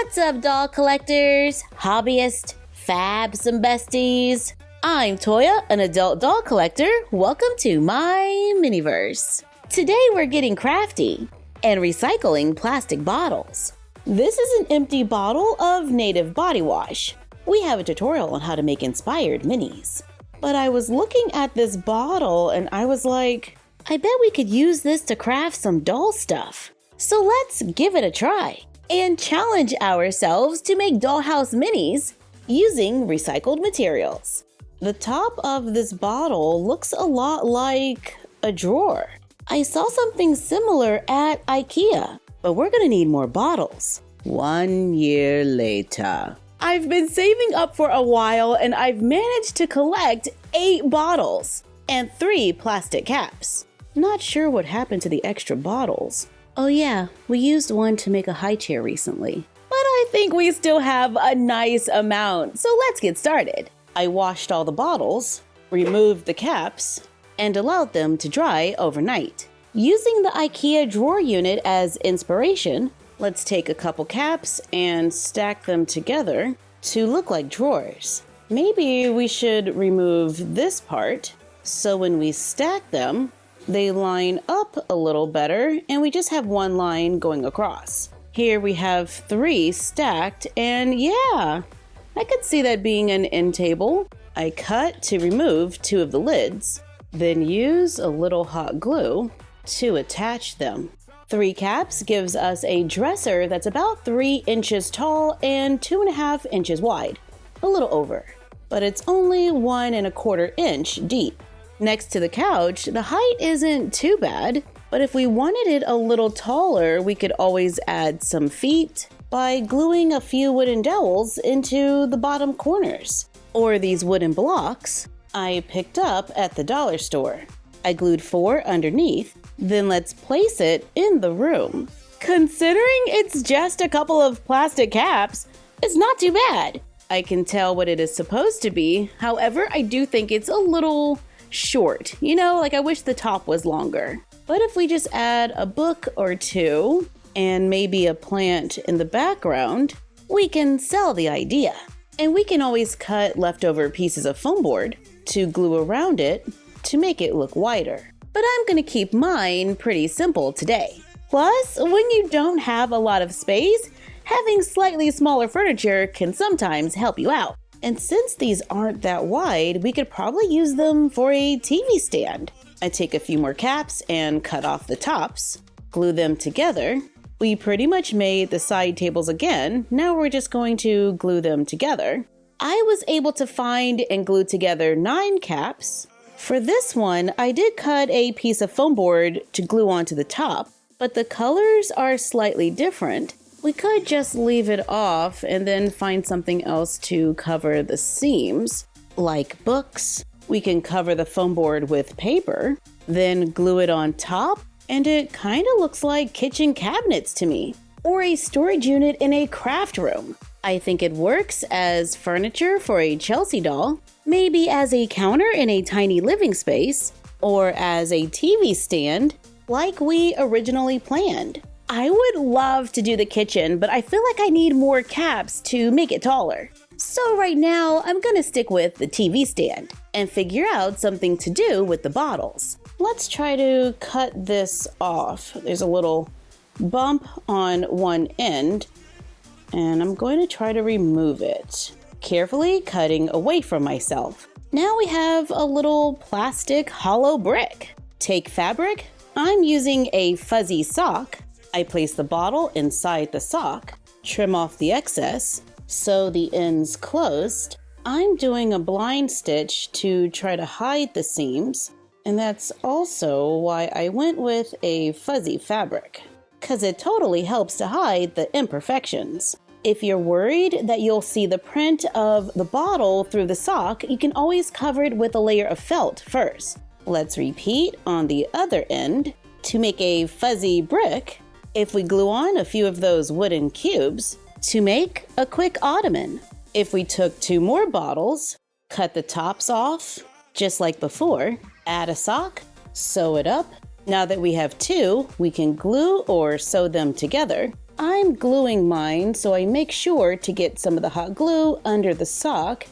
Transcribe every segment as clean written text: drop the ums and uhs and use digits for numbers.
What's up, doll collectors, hobbyists, fabs, and besties? I'm Toya, an adult doll collector. Welcome to my miniverse. Today we're getting crafty and recycling plastic bottles. This is an empty bottle of native body wash. We have a tutorial on how to make inspired minis. But I was looking at this bottle and I was like, I bet we could use this to craft some doll stuff. So let's give it a try and challenge ourselves to make dollhouse minis using recycled materials. The top of this bottle looks a lot like a drawer. I saw something similar at IKEA, but we're gonna need more bottles. 1 year later. I've been saving up for a while and I've managed to collect 8 bottles and 3 plastic caps. Not sure what happened to the extra bottles. Oh yeah, we used one to make a high chair recently. But I think we still have a nice amount, so let's get started. I washed all the bottles, removed the caps, and allowed them to dry overnight. Using the IKEA drawer unit as inspiration, let's take a couple caps and stack them together to look like drawers. Maybe we should remove this part so when we stack them, they line up a little better and we just have one line going across. Here we have 3 stacked and yeah, I could see that being an end table. I cut to remove 2 of the lids, then use a little hot glue to attach them. 3 caps gives us a dresser that's about 3 inches tall and 2.5 inches wide, a little over, but it's only 1.25 inch deep. Next to the couch, the height isn't too bad, but if we wanted it a little taller, we could always add some feet by gluing a few wooden dowels into the bottom corners. Or these wooden blocks I picked up at the dollar store. I glued 4 underneath, then let's place it in the room. Considering it's just a couple of plastic caps, it's not too bad. I can tell what it is supposed to be, however, I do think it's a little short. You know, like I wish the top was longer. But if we just add a book or 2 and maybe a plant in the background, we can sell the idea. And we can always cut leftover pieces of foam board to glue around it to make it look wider. But I'm gonna keep mine pretty simple today. Plus, when you don't have a lot of space, having slightly smaller furniture can sometimes help you out. And since these aren't that wide, we could probably use them for a TV stand. I take a few more caps and cut off the tops, glue them together. We pretty much made the side tables again. Now we're just going to glue them together. I was able to find and glue together 9 caps. For this one, I did cut a piece of foam board to glue onto the top, but the colors are slightly different. We could just leave it off and then find something else to cover the seams, like books. We can cover the foam board with paper, then glue it on top, and it kind of looks like kitchen cabinets to me, or a storage unit in a craft room. I think it works as furniture for a Chelsea doll, maybe as a counter in a tiny living space, or as a TV stand, like we originally planned. I would love to do the kitchen, but I feel like I need more caps to make it taller. So right now, I'm gonna stick with the TV stand and figure out something to do with the bottles. Let's try to cut this off. There's a little bump on one end, and I'm going to try to remove it, carefully cutting away from myself. Now we have a little plastic hollow brick. Take fabric. I'm using a fuzzy sock. I place the bottle inside the sock, trim off the excess, sew the ends closed. I'm doing a blind stitch to try to hide the seams, and that's also why I went with a fuzzy fabric, because it totally helps to hide the imperfections. If you're worried that you'll see the print of the bottle through the sock, you can always cover it with a layer of felt first. Let's repeat on the other end. To make a fuzzy brick, if we glue on a few of those wooden cubes to make a quick ottoman. If we took 2 more bottles, cut the tops off, just like before, add a sock, sew it up. Now that we have 2, we can glue or sew them together. I'm gluing mine, so I make sure to get some of the hot glue under the sock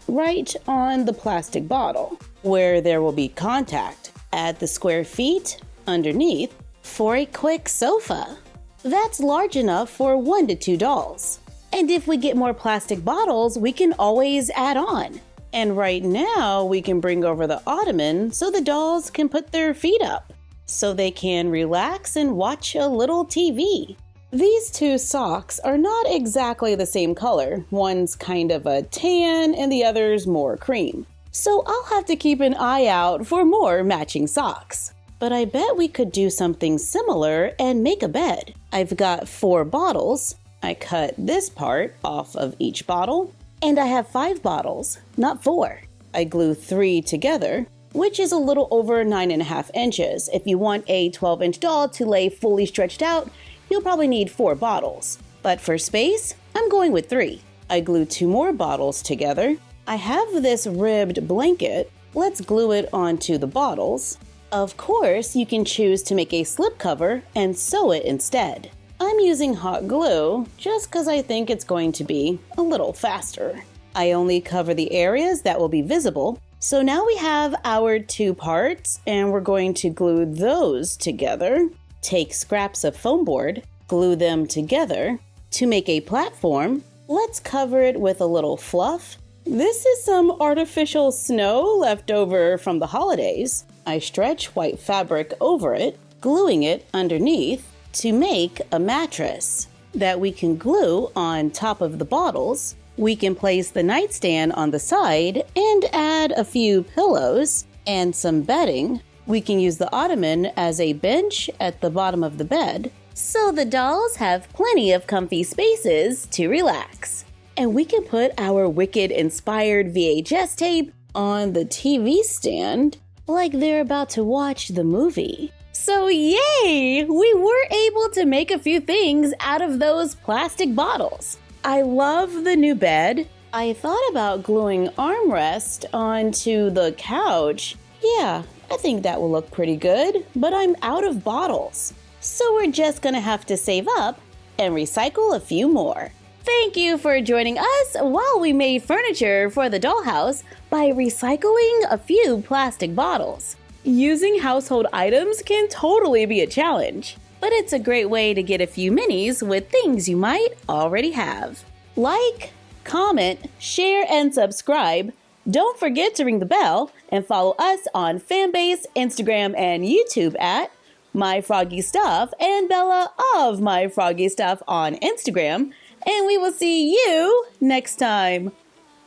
right on the plastic bottle where there will be contact. Add the square feet underneath for a quick sofa. That's large enough for 1 to 2 dolls. And if we get more plastic bottles, we can always add on. And right now, we can bring over the ottoman so the dolls can put their feet up, so they can relax and watch a little TV. These two socks are not exactly the same color. One's kind of a tan and the other's more cream. So I'll have to keep an eye out for more matching socks. But I bet we could do something similar and make a bed. I've got 4 bottles. I cut this part off of each bottle, and I have 5 bottles, not 4. I glue 3 together, which is a little over 9.5 inches. If you want a 12-inch doll to lay fully stretched out, you'll probably need 4 bottles. But for space, I'm going with 3. I glue 2 more bottles together. I have this ribbed blanket. Let's glue it onto the bottles. Of course, you can choose to make a slipcover and sew it instead. I'm using hot glue just because I think it's going to be a little faster. I only cover the areas that will be visible. So now we have our 2 parts, and we're going to glue those together. Take scraps of foam board, glue them together to make a platform. Let's cover it with a little fluff. This is some artificial snow left over from the holidays. I stretch white fabric over it, gluing it underneath to make a mattress that we can glue on top of the bottles. We can place the nightstand on the side and add a few pillows and some bedding. We can use the ottoman as a bench at the bottom of the bed, so the dolls have plenty of comfy spaces to relax. And we can put our Wicked-inspired VHS tape on the TV stand like they're about to watch the movie. So yay! We were able to make a few things out of those plastic bottles. I love the new bed. I thought about gluing armrest onto the couch. Yeah, I think that will look pretty good, but I'm out of bottles. So we're just gonna have to save up and recycle a few more. Thank you for joining us while we made furniture for the dollhouse by recycling a few plastic bottles. Using household items can totally be a challenge, but it's a great way to get a few minis with things you might already have. Like, comment, share, and subscribe. Don't forget to ring the bell and follow us on Fanbase, Instagram, and YouTube at MyFroggyStuff and Bella of MyFroggyStuff on Instagram. And we will see you next time.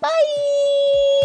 Bye!